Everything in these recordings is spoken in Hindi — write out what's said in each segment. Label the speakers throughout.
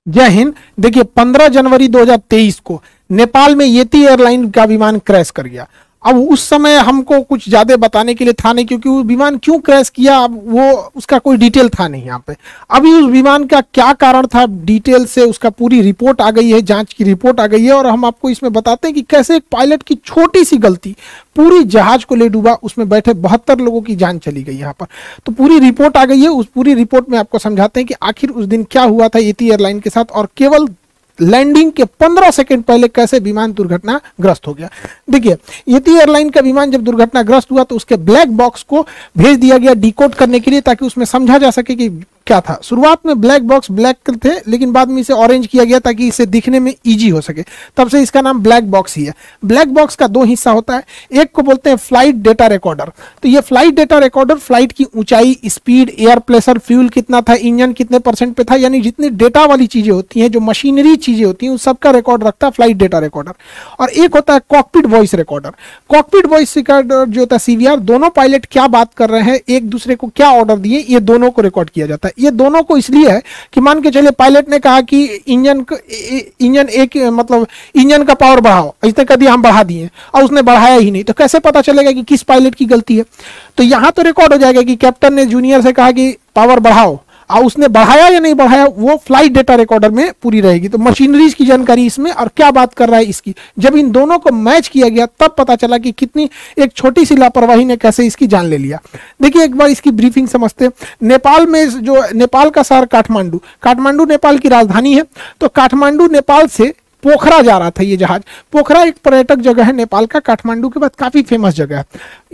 Speaker 1: जय हिंद। देखिए 15 जनवरी 2023 को नेपाल में येती एयरलाइन का विमान क्रैश कर गया। अब उस समय हमको कुछ ज्यादा बताने के लिए था नहीं, क्योंकि वो विमान क्यों क्रैश किया अब वो उसका कोई डिटेल था नहीं यहाँ पे। अभी उस विमान का क्या कारण था डिटेल से उसका पूरी रिपोर्ट आ गई है, जांच की रिपोर्ट आ गई है, और हम आपको इसमें बताते हैं कि कैसे एक पायलट की छोटी सी गलती पूरी जहाज को ले डूबा, उसमें बैठे 72 लोगों की जान चली गई यहाँ पर। तो पूरी रिपोर्ट आ गई है, उस पूरी रिपोर्ट में आपको समझाते हैं कि आखिर उस दिन क्या हुआ था येती एयरलाइन के साथ, और केवल लैंडिंग के 15 सेकंड पहले कैसे विमान दुर्घटनाग्रस्त हो गया। देखिए येती एयरलाइन का विमान जब दुर्घटनाग्रस्त हुआ तो उसके ब्लैक बॉक्स को भेज दिया गया डिकोड करने के लिए, ताकि उसमें समझा जा सके कि क्या था। शुरुआत में ब्लैक बॉक्स ब्लैक थे, लेकिन बाद में इसे ऑरेंज किया गया ताकि इसे दिखने में इजी हो सके, तब से इसका नाम ब्लैक बॉक्स ही है। ब्लैक बॉक्स का दो हिस्सा होता है, एक को बोलते हैं फ्लाइट डेटा रिकॉर्डर। तो ये फ्लाइट डेटा रिकॉर्डर फ्लाइट की ऊंचाई, स्पीड, एयर प्रेशर, फ्यूल कितना था, इंजन कितने परसेंट पे था, यानी जितनी डेटा वाली चीजें होती हैं, जो मशीनरी चीजें होती हैं, उन सबका रिकॉर्ड रखता है फ्लाइट डेटा रिकॉर्डर। और एक होता है cockpit voice recorder. Cockpit voice recorder जो होता है सीवीआर, दोनों पायलट क्या बात कर रहे हैं, एक दूसरे को क्या ऑर्डर दिए, ये दोनों को रिकॉर्ड किया जाता है। ये दोनों को इसलिए है कि मान के चलिए पायलट ने कहा कि इंजन का पावर बढ़ाओ, इसने कह दिया हम बढ़ा दिए और उसने बढ़ाया ही नहीं, तो कैसे पता चलेगा कि किस पायलट की गलती है। तो यहां तो रिकॉर्ड हो जाएगा कि कैप्टन ने जूनियर से कहा कि पावर बढ़ाओ, और उसने बढ़ाया या नहीं बढ़ाया वो फ्लाइट डेटा रिकॉर्डर में पूरी रहेगी। तो मशीनरीज की जानकारी इसमें और क्या बात कर रहा है इसकी, जब इन दोनों को मैच किया गया तब पता चला कि कितनी एक छोटी सी लापरवाही ने कैसे इसकी जान ले लिया। देखिए एक बार इसकी ब्रीफिंग समझते। नेपाल में जो नेपाल का शहर काठमांडू नेपाल की राजधानी है। तो काठमांडू नेपाल से पोखरा जा रहा था ये जहाज। पोखरा एक पर्यटक जगह है नेपाल का, काठमांडू के बाद काफी फेमस जगह है।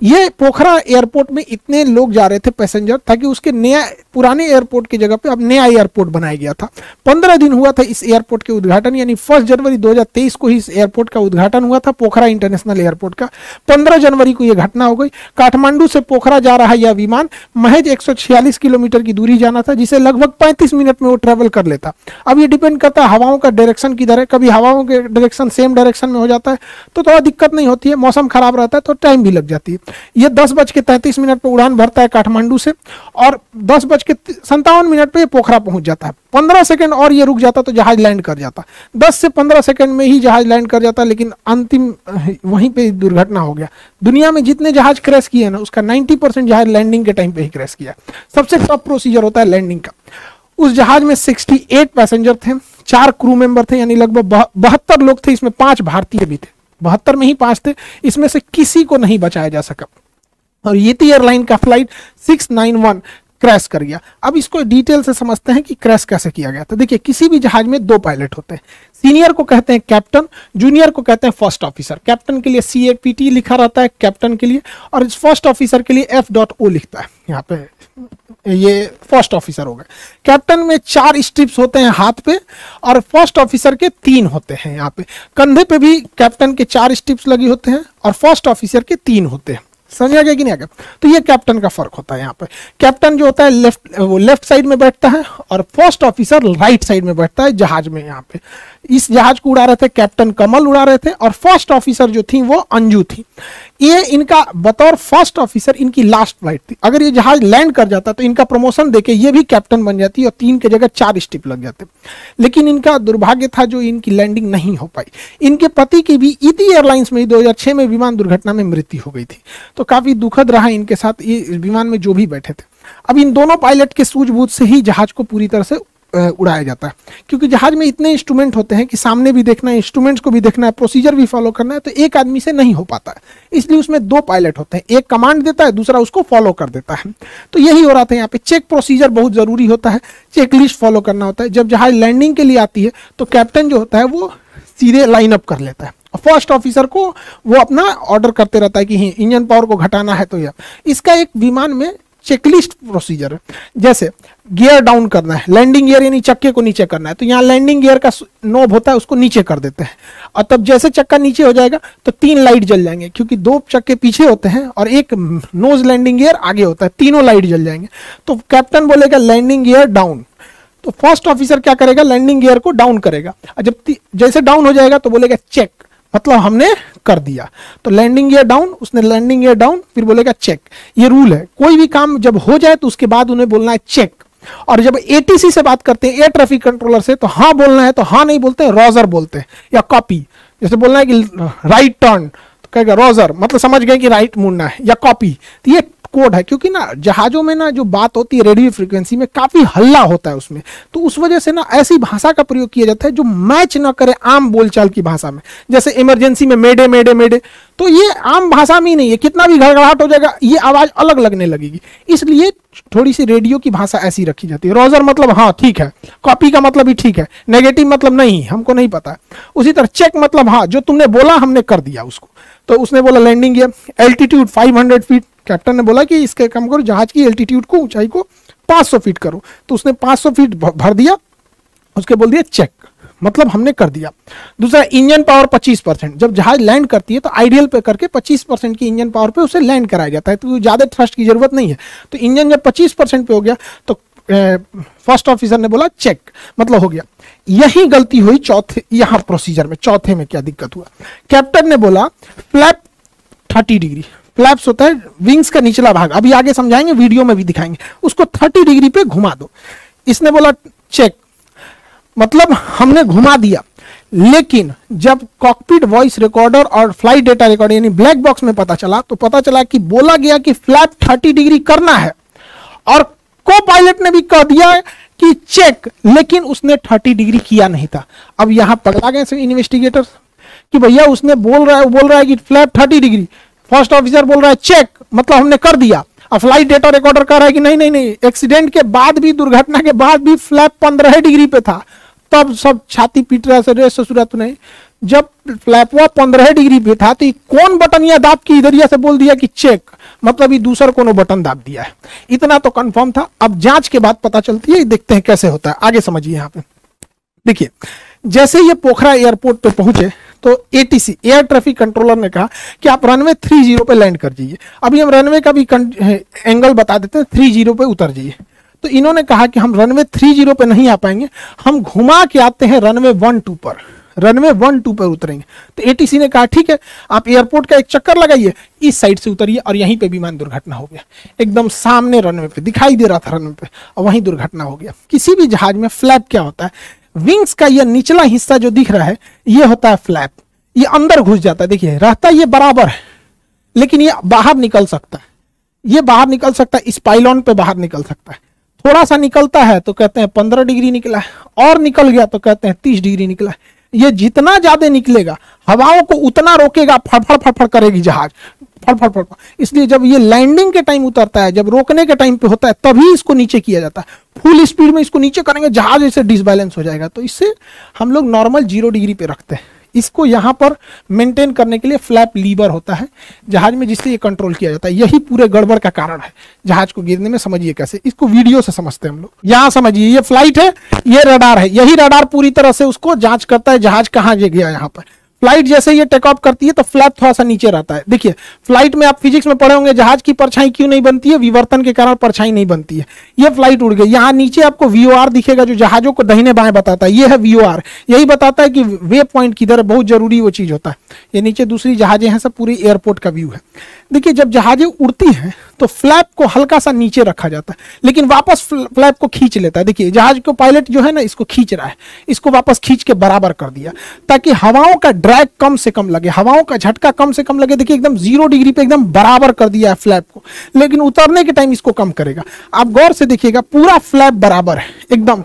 Speaker 1: ये पोखरा एयरपोर्ट में इतने लोग जा रहे थे पैसेंजर, ताकि उसके नया पुराने एयरपोर्ट की जगह पे अब नया एयरपोर्ट बनाया गया था। 15 दिन हुआ था इस एयरपोर्ट के उद्घाटन, यानी 1 जनवरी 2023 को ही इस एयरपोर्ट का उद्घाटन हुआ था, पोखरा इंटरनेशनल एयरपोर्ट का। 15 जनवरी को यह घटना हो गई। काठमांडू से पोखरा जा रहा यह विमान महज 146 किलोमीटर की दूरी जाना था, जिसे लगभग 35 मिनट में वो ट्रेवल कर लेता। अब ये डिपेंड करता है हवाओं का डायरेक्शन किधर है। कभी हवाओं के डायरेक्शन सेम डायरेक्शन में हो जाता है तो थोड़ा दिक्कत नहीं होती है, मौसम खराब रहता है तो टाइम भी लग जाती है। ये 10:33 पर उड़ान भरता है काठमांडू से, और 10:57 पे पोखरा पहुंच जाता है। 15 सेकंड और ये रुक जाता तो जहाज लैंड कर जाता। 10 से 15 सेकंड में ही जहाज लैंड कर जाता, लेकिन अंतिम वहीं पे दुर्घटना हो गया। दुनिया में जितने जहाज क्रैश किए ना, उसका 90% जहाज लैंडिंग के टाइम पे ही क्रैश किया। सबसे टफ प्रोसीजर होता है लैंडिंग का। उस जहाज में 68 पैसेंजर थे, 4 क्रू मेंबर थे, यानी लगभग 72 लोग थे। इसमें 5 भारतीय भी थे, 72 में ही 5 थे। इसमें से किसी को नहीं बचाया जा सका, और येती एयरलाइन का फ्लाइट 691 क्रैश कर गया। अब इसको डिटेल से समझते हैं कि क्रैश कैसे किया गया। तो देखिए किसी भी जहाज में 2 पायलट होते हैं। सीनियर को कहते हैं कैप्टन, जूनियर को कहते हैं फर्स्ट ऑफिसर। कैप्टन के लिए CAPT लिखा रहता है कैप्टन के लिए, और फर्स्ट ऑफिसर के लिए F.O लिखता है। यहाँ पे ये फर्स्ट ऑफिसर हो गए। कैप्टन में 4 स्ट्रिप्स होते हैं हाथ पे, और फर्स्ट ऑफिसर के 3 होते हैं। यहाँ पे कंधे पे भी कैप्टन के 4 स्ट्रिप्स लगे होते हैं, और फर्स्ट ऑफिसर के 3 होते हैं। समझ आ गया कि नहीं आ गया? तो ये कैप्टन का फर्क होता है। यहाँ पे कैप्टन जो होता है लेफ्ट साइड में बैठता है, और फर्स्ट ऑफिसर राइट साइड में बैठता है जहाज में। यहाँ पे इस जहाज को उड़ा रहे थे कैप्टन कमल उड़ा रहे थे, और फर्स्ट ऑफिसर जो थी वो अंजू थी। ये इनका बतौर फर्स्ट ऑफिसर इनकी लास्ट फ्लाइट थी। अगर ये जहाज लैंड कर जाता तो इनका प्रमोशन देके ये भी कैप्टन बन जाती, और 3 के जगह 4 स्टिप लग जाते। लेकिन इनका दुर्भाग्य था जो इनकी लैंडिंग नहीं हो पाई। इनके पति की भी येती एयरलाइंस में 2006 में विमान दुर्घटना में मृत्यु हो गई थी। तो काफी दुखद रहा इनके साथ, ये विमान में जो भी बैठे थे। अब इन दोनों पायलट के सूझबूझ से ही जहाज को पूरी तरह से उड़ाया जाता है, क्योंकि जहाज में इतने इंस्ट्रूमेंट होते हैं कि सामने भी देखना है, इंस्ट्रूमेंट्स को भी देखना है, प्रोसीजर भी फॉलो करना है, तो एक आदमी से नहीं हो पाता है। इसलिए उसमें 2 पायलट होते हैं, एक कमांड देता है, दूसरा उसको फॉलो कर देता है। तो यही हो रहा था यहाँ पे। चेक प्रोसीजर बहुत जरूरी होता है, चेक लिस्ट फॉलो करना होता है। जब जहाज लैंडिंग के लिए आती है तो कैप्टन जो होता है वो सीधे लाइन अप कर लेता है, फर्स्ट ऑफिसर को वो अपना ऑर्डर करते रहता है कि इंजन पावर को घटाना है। तो यह इसका एक विमान में चेकलिस्ट प्रोसीजर है। जैसे गियर डाउन करना है, लैंडिंग गियर यानी चक्के को नीचे करना है, तो यहाँ लैंडिंग गियर का नोब होता है, उसको नीचे कर देते हैं, और तब जैसे चक्का नीचे हो जाएगा तो 3 लाइट जल जाएंगे, क्योंकि 2 चक्के पीछे होते हैं और एक नोज लैंडिंग गियर आगे होता है, तीनों लाइट जल जाएंगे। तो कैप्टन बोलेगा लैंडिंग गियर डाउन, तो फर्स्ट ऑफिसर क्या करेगा, लैंडिंग गियर को डाउन करेगा, और जब जैसे डाउन हो जाएगा तो बोलेगा चेक, मतलब हमने कर दिया। तो लैंडिंग गियर डाउन, उसने लैंडिंग गियर डाउन, फिर बोलेगा चेक। ये रूल है, कोई भी काम जब हो जाए तो उसके बाद उन्हें बोलना है चेक। और जब एटीसी से बात करते हैं, एयर ट्रैफिक कंट्रोलर से, तो हाँ बोलना है तो हाँ नहीं बोलते हैं, रोजर बोलते हैं, या कॉपी। जैसे बोलना है कि राइट टर्न तो कहेगा रोजर, मतलब समझ गए कि राइट मुड़ना है, या कॉपी। तो ये कोड है, क्योंकि ना जहाजों में ना जो बात होती है रेडियो फ्रीक्वेंसी में काफी हल्ला होता है उसमें, तो उस वजह से ना ऐसी भाषा का प्रयोग किया जाता है जो मैच ना करे आम बोलचाल की भाषा में। जैसे इमरजेंसी में मेडे मेडे मेडे, तो ये आम भाषा में ही नहीं है, कितना भी घड़घड़ाहट हो जाएगा ये आवाज अलग लगने लगेगी, इसलिए थोड़ी सी रेडियो की भाषा ऐसी रखी जाती है। रोजर मतलब हाँ ठीक है, कॉपी का मतलब भी ठीक है, नेगेटिव मतलब नहीं हमको नहीं पता। उसी तरह चेक मतलब हाँ जो तुमने बोला हमने कर दिया उसको। तो उसने बोला landing gear, altitude 500 feet, captain ने बोला कि इसके काम करो, जहाज की एल्टीट्यूड को, ऊंचाई को 500 फीट करो, तो उसने 500 फीट भर दिया, उसके बोल दिया चेक, मतलब हमने कर दिया। दूसरा इंजन पावर 25%, जब जहाज लैंड करती है तो आइडियल पे करके 25% की इंजन पावर पे उसे लैंड कराया जाता है, तो ज्यादा थ्रस्ट की जरूरत नहीं है। तो इंजन जब 25% पे हो गया तो फर्स्ट ऑफिसर ने बोला चेक, मतलब हो गया। यही गलती हुई चौथे यहां प्रोसीजर में, चौथे में क्या दिक्कत हुआ, कैप्टन ने बोला फ्लैप 30 डिग्री, फ्लैप्स होता है विंग्स का निचला भाग, अभी आगे समझाएंगे, वीडियो में भी दिखाएंगे, उसको 30 डिग्री पे घुमा दो। इसने बोला चेक, मतलब हमने घुमा दिया। लेकिन जब कॉकपिट वॉइस रिकॉर्डर और फ्लाइट डेटा रिकॉर्डर यानी ब्लैक बॉक्स में पता चला, तो पता चला कि बोला गया कि फ्लैप 30 डिग्री करना है, और को पायलट ने भी कह दिया कि चेक, लेकिन उसने 30 डिग्री किया नहीं था। अब यहां पकड़ा गए इन्वेस्टिगेटर्स कि भैया उसने बोल रहा है कि फ्लैप 30 डिग्री, फर्स्ट ऑफिसर बोल रहा है चेक, मतलब हमने कर दिया। अब फ्लाइट डेटा रिकॉर्डर कह रहा है कि नहीं नहीं नहीं, एक्सीडेंट के बाद भी, दुर्घटना के बाद भी फ्लैप 15 डिग्री पे था। तब सब छाती पीट रहा है, ससुरात नहीं, जब फ्लैपवा 15 डिग्री पे था तो कौन बटन या दाब की इधरिया से बोल दिया कि चेक, मतलब ये दूसरा कोनो बटन दाब दिया है। इतना तो कंफर्म था। अब जांच के बाद पता चलती है, देखते हैं कैसे होता है, आगे समझिए। यहाँ पे देखिए, जैसे ये पोखरा एयरपोर्ट पे पहुंचे तो एटीसी एयर ट्रैफिक कंट्रोलर ने कहा कि आप रनवे 30 पे लैंड कर जाइए। अभी हम रनवे का भी एंगल बता देते हैं, 30 पे उतर जाइए। तो इन्होंने कहा कि हम रनवे 30 पे नहीं आ पाएंगे, हम घुमा के आते हैं रनवे 12 पर, रनवे 12 पर उतरेंगे। तो एटीसी ने कहा ठीक है, आप एयरपोर्ट का एक चक्कर लगाइए, इस साइड से उतरिए, और यहीं पे विमान दुर्घटना हो गया। एकदम सामने रनवे पे दिखाई दे रहा था रनवे पे, और वहीं दुर्घटना हो गया। किसी भी जहाज में फ्लैप क्या होता है, विंग्स का यह निचला हिस्सा जो दिख रहा है ये होता है फ्लैप, ये अंदर घुस जाता है। देखिए रहता ये बराबर है, लेकिन ये बाहर निकल सकता है, ये बाहर निकल सकता है, इस पाइलॉन पे बाहर निकल सकता है। थोड़ा सा निकलता है तो कहते हैं 15 डिग्री निकला है, और निकल गया तो कहते हैं 30 डिग्री निकला है। ये जितना ज्यादा निकलेगा हवाओं को उतना रोकेगा, फड़फड़ फड़फड़ करेगी जहाज, फड़फड़ फड़फड़। इसलिए जब ये लैंडिंग के टाइम उतरता है, जब रोकने के टाइम पे होता है, तभी इसको नीचे किया जाता है। फुल स्पीड में इसको नीचे करेंगे, जहाज ऐसे डिसबैलेंस हो जाएगा। तो इससे हम लोग नॉर्मल 0 डिग्री पे रखते हैं। इसको यहाँ पर मेंटेन करने के लिए फ्लैप लीवर होता है जहाज में, जिससे ये कंट्रोल किया जाता है। यही पूरे गड़बड़ का कारण है जहाज को गिरने में। समझिए कैसे, इसको वीडियो से समझते हैं हम लोग। यहाँ समझिए, ये फ्लाइट है, ये रडार है, यही रडार पूरी तरह से उसको जांच करता है जहाज कहाँ गया। यहाँ पर फ्लाइट जैसे ये टेक ऑफ करती है तो फ्लैप थोड़ा सा नीचे रहता है। देखिए फ्लाइट में आप फिजिक्स में पढ़े होंगे, जहाज की परछाई क्यों नहीं बनती है, विवर्तन के कारण परछाई नहीं बनती है। ये फ्लाइट उड़ गई, यहाँ नीचे आपको VOR दिखेगा जो जहाजों को दाहिने बाएं बताता है। ये है VOR, यही बताता है कि वे पॉइंट किधर है, बहुत जरूरी वो चीज होता है। ये नीचे दूसरी जहाजें हैं, सब पूरी एयरपोर्ट का व्यू है। देखिए जब जहाजें उड़ती हैं तो फ्लैप को हल्का सा नीचे रखा जाता है, लेकिन वापस फ्लैप को खींच लेता है। देखिए जहाज को पायलट जो है ना, इसको खींच रहा है, इसको वापस खींच के बराबर कर दिया ताकि हवाओं का ड्रैग कम से कम लगे, हवाओं का झटका कम से कम लगे। देखिए एकदम 0 डिग्री पे एकदम बराबर कर दिया है फ्लैप को, लेकिन उतरने के टाइम इसको कम करेगा। आप गौर से देखिएगा, पूरा फ्लैप बराबर है एकदम।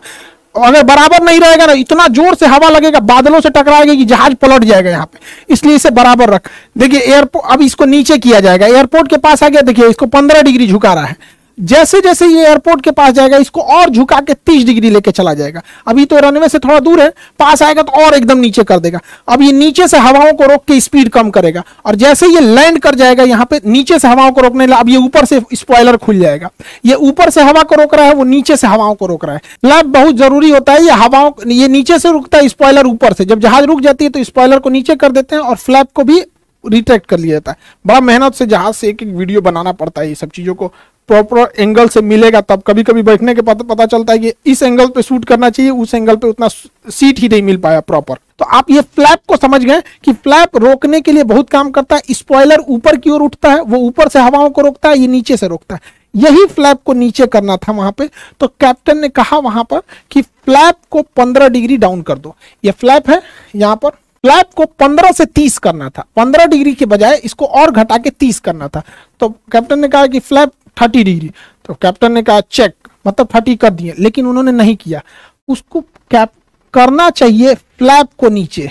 Speaker 1: अगर बराबर नहीं रहेगा ना, इतना जोर से हवा लगेगा, बादलों से टकराएगा कि जहाज पलट जाएगा यहाँ पे, इसलिए इसे बराबर रख। देखिए एयरपोर्ट, अब इसको नीचे किया जाएगा, एयरपोर्ट के पास आ गया, देखिए इसको 15 डिग्री झुका रहा है। जैसे जैसे ये एयरपोर्ट के पास जाएगा, इसको और झुका के 30 डिग्री लेके चला जाएगा। अभी तो रनवे से थोड़ा दूर है, पास आएगा तो और एकदम नीचे कर देगा। अब ये नीचे से हवाओं को रोक के स्पीड कम करेगा, और जैसे ये लैंड कर जाएगा यहाँ पे, नीचे से हवाओं को रोकने लगा। अब ये ऊपर से स्पॉइलर खुल जाएगा, ये ऊपर से हवा को रोक रहा है, वो नीचे से हवाओं को रोक रहा है। फ्लैप बहुत जरूरी होता है, ये हवाओं, ये नीचे से रुकता है, स्पॉइलर ऊपर से। जब जहाज रुक जाती है तो स्पॉइलर को नीचे कर देते हैं और फ्लैप को भी रिट्रैक्ट कर लिया जाता है। बड़ा मेहनत से जहाज से एक एक वीडियो बनाना पड़ता है, ये सब चीजों को प्रॉपर एंगल से मिलेगा तब। कभी कभी बैठने के पता चलता है कि इस एंगल पे शूट करना चाहिए, उस एंगल पे उतना सीट ही नहीं मिल पाया प्रॉपर। तो आप ये फ्लैप को समझ गए कि फ्लैप रोकने के लिए बहुत काम करता है। स्पॉइलर ऊपर की ओर उठता है, वो ऊपर से हवाओं को रोकता है, ये नीचे से रोकता है। यही फ्लैप को नीचे करना था वहां पे। तो कैप्टन ने कहा वहां पर कि फ्लैप को 15 डिग्री डाउन कर दो। ये फ्लैप है, यहाँ पर फ्लैप को 15 से 30 करना था, 15 डिग्री के बजाय इसको और घटा के 30 करना था। तो कैप्टन ने कहा कि फ्लैप 30 डिग्री। तो कैप्टन ने कहा चेक, मतलब 30 कर दिए, लेकिन उन्होंने नहीं किया। उसको कैप करना चाहिए फ्लैप को नीचे,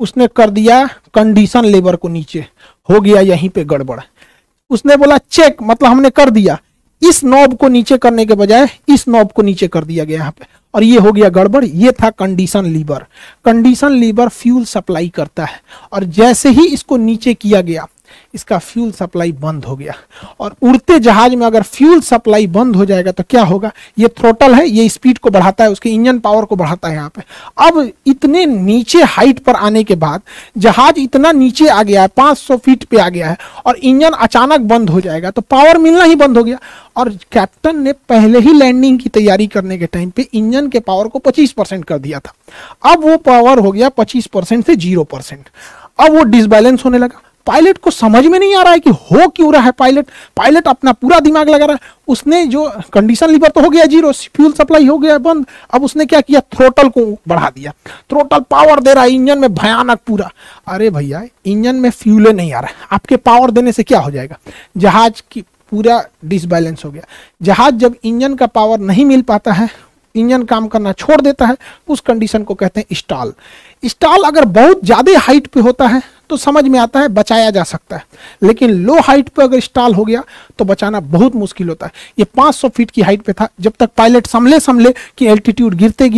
Speaker 1: उसने कर दिया कंडीशन लेबर को नीचे, हो गया यहीं पे गड़बड़। उसने बोला चेक, मतलब हमने कर दिया, इस नॉब को नीचे करने के बजाय इस नॉब को नीचे कर दिया गया यहाँ पे, और ये हो गया गड़बड़। ये था condition lever. Condition lever fuel supply करता है, और जैसे ही इसको नीचे किया गया इसका फ्यूल सप्लाई बंद हो गया। और उड़ते जहाज में अगर फ्यूल सप्लाई बंद हो जाएगा तो क्या होगा, ये थ्रोटल है, ये स्पीड को बढ़ाता है, उसके इंजन पावर को बढ़ाता है यहाँ पे। अब इतने नीचे हाइट पर आने के बाद जहाज इतना नीचे आ गया है, 500 फीट पे आ गया है, और इंजन अचानक बंद हो जाएगा तो पावर मिलना ही बंद हो गया। और कैप्टन ने पहले ही लैंडिंग की तैयारी करने के टाइम पे इंजन के पावर को 25% कर दिया था। अब वो पावर हो गया 25% से 0%। अब वो डिसबैलेंस होने लगा। पायलट को समझ में नहीं आ रहा है कि हो क्यों रहा है। पायलट अपना पूरा दिमाग लगा रहा है। उसने जो कंडीशन लीवर तो हो गया 0, फ्यूल सप्लाई हो गया बंद। अब उसने क्या किया, थ्रोटल को बढ़ा दिया। थ्रोटल पावर दे रहा है इंजन में भयानक पूरा। अरे भैया, इंजन में फ्यूल नहीं आ रहा है, आपके पावर देने से क्या हो जाएगा, जहाज की पूरा डिसबैलेंस हो गया। जहाज जब इंजन का पावर नहीं मिल पाता है, इंजन काम करना छोड़ देता है, उस कंडीशन को कहते हैं स्टॉल। स्टॉल अगर बहुत ज़्यादा हाइट पे होता है तो समझ में आता है, बचाया जा सकता है, लेकिन लो हाइट पे अगर स्टॉल हो गया तो बचाना बहुत मुश्किल होता है। ये 500 फीट की हाइट पे था, जब तक पायलट संभले कि एल्टीट्यूड गिरते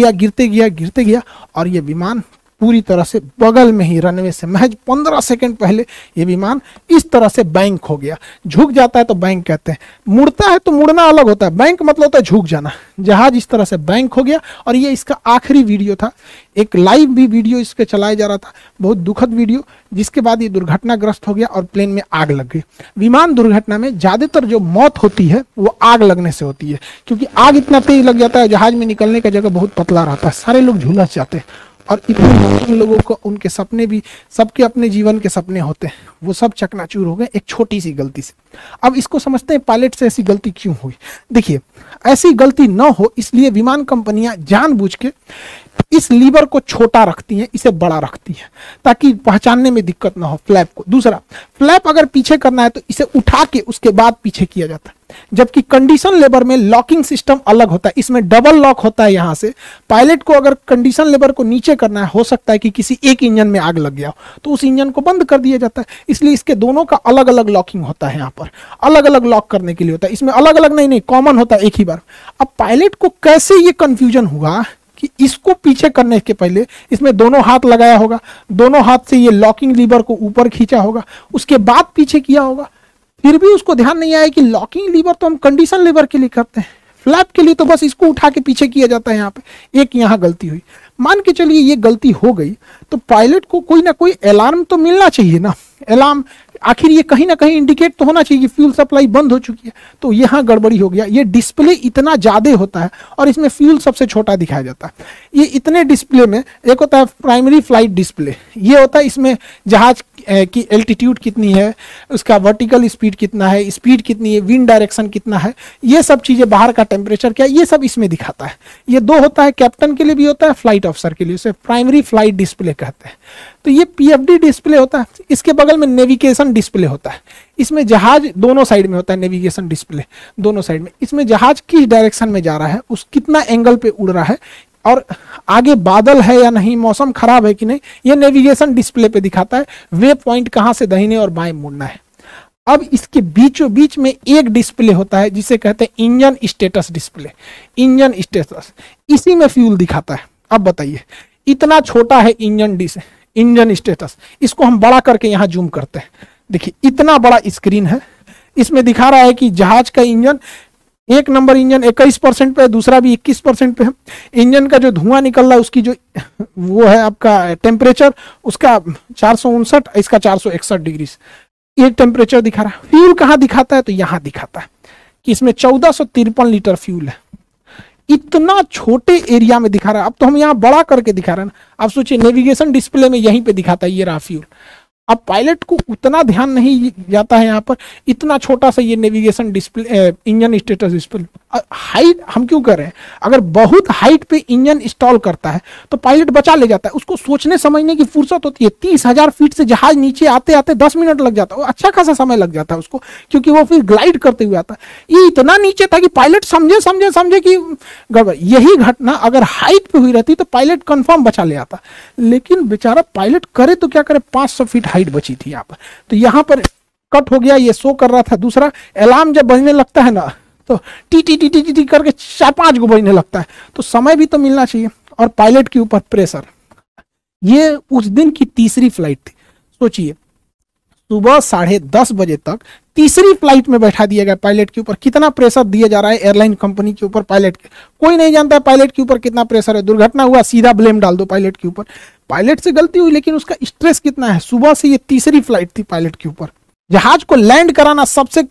Speaker 1: गया और ये विमान पूरी तरह से बगल में ही रनवे से महज 15 सेकंड पहले ये विमान इस तरह से बैंक हो गया। झुक जाता है तो बैंक कहते हैं, मुड़ता है तो मुड़ना अलग होता है, बैंक मतलब होता है झुक जाना। जहाज इस तरह से बैंक हो गया, और ये इसका आखिरी वीडियो था। एक लाइव भी वीडियो इसके चलाया जा रहा था, बहुत दुखद वीडियो, जिसके बाद ये दुर्घटनाग्रस्त हो गया और प्लेन में आग लग गई। विमान दुर्घटना में ज्यादातर जो मौत होती है वो आग लगने से होती है, क्योंकि आग इतना तेज लग जाता है, जहाज में निकलने का जगह बहुत पतला रहता है, सारे लोग झुलस जाते हैं। और इतने लोगों को उनके सपने भी, सबके अपने जीवन के सपने होते हैं, वो सब चकनाचूर हो गए एक छोटी सी गलती से। अब इसको समझते हैं पायलट से ऐसी गलती क्यों हुई। देखिए, ऐसी गलती ना हो इसलिए विमान कंपनियां जानबूझ के इस लीवर को छोटा रखती हैं, इसे बड़ा रखती हैं, ताकि पहचानने में दिक्कत ना हो फ्लैप को। दूसरा, फ्लैप अगर पीछे करना है तो इसे उठा के उसके बाद पीछे किया जाता है, जबकि कंडीशन लेबर में लॉकिंग सिस्टम अलग होता है, इसमें डबल लॉक होता है। यहाँ से पायलट को अगर कंडीशन लेबर को नीचे करना है, हो सकता है कि किसी एक इंजन में आग लग गया हो तो उस इंजन को बंद कर दिया जाता है, इसलिए इसके दोनों का अलग अलग लॉकिंग होता है। यहाँ पर अलग अलग लॉक करने के लिए होता है, इसमें अलग अलग नहीं, कॉमन होता है एक ही बार। अब पायलट को कैसे ये कंफ्यूजन हुआ कि इसको पीछे करने के पहले इसमें दोनों हाथ लगाया होगा, दोनों हाथ से ये लॉकिंग लीवर को ऊपर खींचा होगा, उसके बाद पीछे किया होगा, फिर भी उसको ध्यान नहीं आया कि लॉकिंग लीवर तो हम कंडीशन लीवर के लिए करते हैं, फ्लैप के लिए तो बस इसको उठा के पीछे किया जाता है। यहाँ पे एक यहाँ गलती हुई, मान के चलिए ये गलती हो गई तो पायलट को कोई ना कोई अलार्म तो मिलना चाहिए ना। अलार्म आखिर ये कहीं ना कहीं इंडिकेट तो होना चाहिए कि फ्यूल सप्लाई बंद हो चुकी है। तो यहाँ गड़बड़ी हो गया, ये डिस्प्ले इतना ज़्यादा होता है और इसमें फ्यूल सबसे छोटा दिखाया जाता है। ये इतने डिस्प्ले में एक होता है प्राइमरी फ्लाइट डिस्प्ले, ये होता है इसमें जहाज की एल्टीट्यूड कितनी है, उसका वर्टिकल स्पीड कितना है, स्पीड कितनी है, विंड डायरेक्शन कितना है, ये सब चीज़ें, बाहर का टेम्परेचर क्या है, ये सब इसमें दिखाता है। ये दो होता है, कैप्टन के लिए भी होता है, फ्लाइट ऑफिसर के लिए, उसे प्राइमरी फ्लाइट डिस्प्ले कहते हैं। तो ये पीएफडी डिस्प्ले होता है, इसके बगल में नेविगेशन डिस्प्ले होता है। इसमें जहाज दोनों साइड में होता है, नेविगेशन डिस्प्ले दोनों साइड में। इसमें जहाज किस डायरेक्शन में जा रहा है, उस कितना एंगल पे उड़ रहा है, और आगे बादल है या नहीं, मौसम खराब है कि नहीं, ये नेविगेशन डिस्प्ले पे दिखाता है। वे पॉइंट कहाँ से दाहिने और बाएं मुड़ना है। अब इसके बीचों बीच में एक डिस्प्ले होता है जिसे कहते हैं engine status display. Engine status, इसी में फ्यूल दिखाता है। अब बताइए, इतना छोटा है इंजन स्टेटस, इसको हम बड़ा करके यहाँ जूम करते हैं। देखिए, इतना बड़ा स्क्रीन है, इसमें दिखा रहा है कि जहाज का इंजन, एक नंबर इंजन 21% पे है, दूसरा भी 21% पे है। इंजन का जो धुआं निकल रहा है, उसकी जो वो है आपका टेम्परेचर, उसका 459, इसका 461 डिग्री, ये टेम्परेचर दिखा रहा है। फ्यूल कहाँ दिखाता है, तो यहाँ दिखाता है कि इसमें 1453 लीटर फ्यूल है। इतना छोटे एरिया में दिखा रहा है। अब तो हम यहाँ बड़ा करके दिखा रहे हैं ना। आप सोचिए, नेविगेशन डिस्प्ले में यहीं पे दिखाता है, ये रहा फ्यूल, अब पायलट को उतना ध्यान नहीं जाता है यहाँ पर, इतना छोटा सा ये navigation display, engine status display. Height हम क्यों कर रहे हैं, अगर बहुत हाइट पे इंजन इंस्टॉल करता है तो पायलट बचा ले जाता है, उसको सोचने समझने की फुर्सत होती है। 30,000 फीट से जहाज नीचे आते आते 10 मिनट लग जाता है, अच्छा खासा समय लग जाता है उसको, क्योंकि वो फिर ग्लाइड करते हुए आता है। ये इतना नीचे था कि पायलट समझे कि गड़बड़। यही घटना अगर हाइट पे हुई रहती तो पायलट कंफर्म बचा ले आता, लेकिन बेचारा पायलट करे तो क्या करे, 500 फीट हाइट बची थी यहाँ पर। तो यहाँ पर कट हो गया, ये शो कर रहा था। दूसरा, अलार्म जब बजने लगता है ना तो T T T T T T करके 4-5 गो बजने लगता है, तो समय भी तो मिलना चाहिए। और पायलट के ऊपर प्रेशर, ये उस दिन की तीसरी फ्लाइट थी। सोचिए, सुबह 10:30 बजे तक तीसरी फ्लाइट में बैठा दिया गया पायलट के ऊपर। कितना प्रेशर दिया जा रहा है एयरलाइन कंपनी के ऊपर पायलट के, कोई नहीं जानता है पायलट के ऊपर कितना प्रेशर है। दुर्घटना हुआ, सीधा ब्लेम डाल दो पायलट के ऊपर। पायलट से गलती हुई, लेकिन उसका स्ट्रेस कितना है। सुबह से ये तीसरी फ्लाइट थी पायलट के ऊपर। जहाज को लैंड कराना सबसे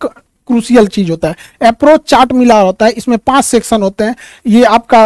Speaker 1: क्रूशियल चीज होता है। अप्रोच चार्ट मिला होता है, इसमें 5 सेक्शन होते हैं। ये आपका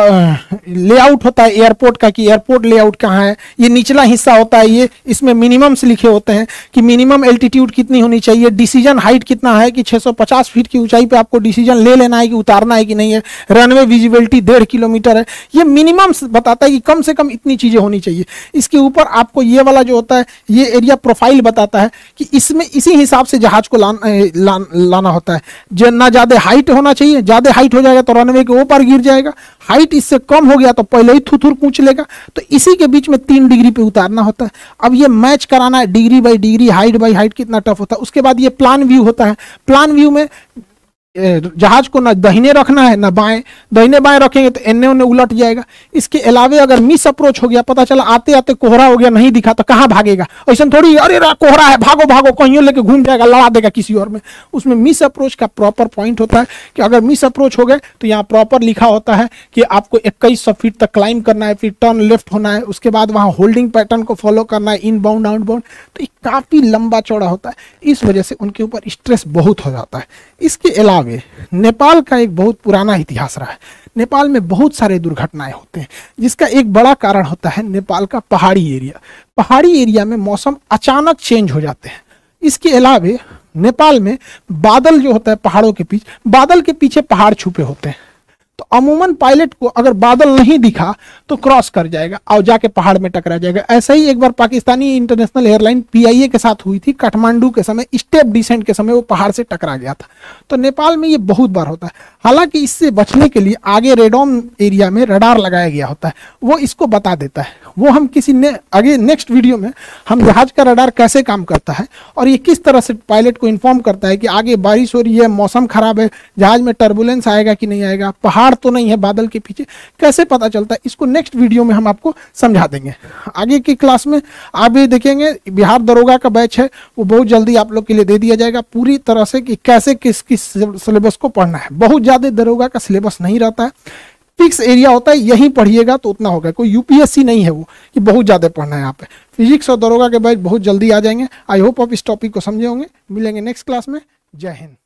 Speaker 1: लेआउट होता है एयरपोर्ट का, कि एयरपोर्ट लेआउट कहाँ है। ये निचला हिस्सा होता है, ये इसमें मिनिमम्स लिखे होते हैं कि मिनिमम एल्टीट्यूड कितनी होनी चाहिए, डिसीजन हाइट कितना है कि 650 फीट की ऊंचाई पे आपको डिसीजन ले लेना है कि उतारना है कि नहीं है। रनवे विजिबिलिटी 1.5 किलोमीटर है। ये मिनिमम्स बताता है कि कम से कम इतनी चीजें होनी चाहिए। इसके ऊपर आपको ये वाला जो होता है, ये एरिया प्रोफाइल बताता है कि इसमें इसी हिसाब से जहाज को लाना होता है। जो ना ज्यादा हाइट होना चाहिए, ज्यादा हाइट हो जाएगा तो रनवे के ऊपर गिर जाएगा, हाइट इससे कम हो गया तो पहले ही थुथुर पूछ लेगा। तो इसी के बीच में 3 डिग्री पे उतारना होता है। अब ये मैच कराना है degree by degree, height by height, कितना टफ होता है। उसके बाद ये प्लान व्यू होता है। प्लान व्यू में जहाज को ना दाहिने रखना है ना बाएं, दाहिने बाएं रखेंगे तो एन्ने ओन्ने उलट जाएगा। इसके अलावे अगर मिस अप्रोच हो गया, पता चला आते आते कोहरा हो गया, नहीं दिखा, तो कहाँ भागेगा। ऐसा थोड़ी अरे कोहरा है भागो भागो, कहीं लेके घूम जाएगा, लड़ा देगा किसी और में। उसमें मिस अप्रोच का प्रॉपर पॉइंट होता है कि अगर मिस अप्रोच हो गए तो यहाँ प्रॉपर लिखा होता है कि आपको 2100 फीट तक क्लाइंब करना है, फिर टर्न लेफ्ट होना है, उसके बाद वहाँ होल्डिंग पैटर्न को फॉलो करना है, इन बाउंड आउट बाउंड। तो ये काफी लंबा चौड़ा होता है, इस वजह से उनके ऊपर स्ट्रेस बहुत हो जाता है। इसके अलावा नेपाल का एक बहुत पुराना इतिहास रहा है। नेपाल में बहुत सारे दुर्घटनाएं होते हैं, जिसका एक बड़ा कारण होता है नेपाल का पहाड़ी एरिया। पहाड़ी एरिया में मौसम अचानक चेंज हो जाते हैं। इसके अलावा नेपाल में बादल जो होता है पहाड़ों के पीछे, बादल के पीछे पहाड़ छुपे होते हैं। तो अमूमन पायलट को अगर बादल नहीं दिखा तो क्रॉस कर जाएगा और जाके पहाड़ में टकरा जाएगा। ऐसा ही एक बार पाकिस्तानी इंटरनेशनल एयरलाइन PIA के साथ हुई थी। काठमांडू के समय स्टेप डिसेंट के समय वो पहाड़ से टकरा गया था। तो नेपाल में ये बहुत बार होता है। हालांकि इससे बचने के लिए आगे रेडॉन एरिया में रडार लगाया गया होता है, वो इसको बता देता है। वो हम आगे नेक्स्ट वीडियो में हम जहाज का रडार कैसे काम करता है और ये किस तरह से पायलट को इन्फॉर्म करता है कि आगे बारिश हो रही है, मौसम खराब है, जहाज में टर्बुलेंस आएगा कि नहीं आएगा, पहाड़ तो नहीं है बादल के पीछे, कैसे पता चलता है, इसको नेक्स्ट वीडियो में हम आपको समझा देंगे। आगे की क्लास में आप भी देखेंगे। बिहार दरोगा का बैच है, वो बहुत जल्दी आप लोग के लिए दे दिया जाएगा पूरी तरह से कि कैसे किस सिलेबस को पढ़ना है। बहुत ज्यादा दरोगा का सिलेबस नहीं रहता है, फिक्स एरिया होता है, यही पढ़िएगा तो उतना होगा। कोई UPSC नहीं है वो कि बहुत ज्यादा पढ़ना है। यहाँ पे फिजिक्स और दरोगा के बैच बहुत जल्दी आ जाएंगे। आई होप आप इस टॉपिक को समझे होंगे। मिलेंगे नेक्स्ट क्लास में। जय हिंद।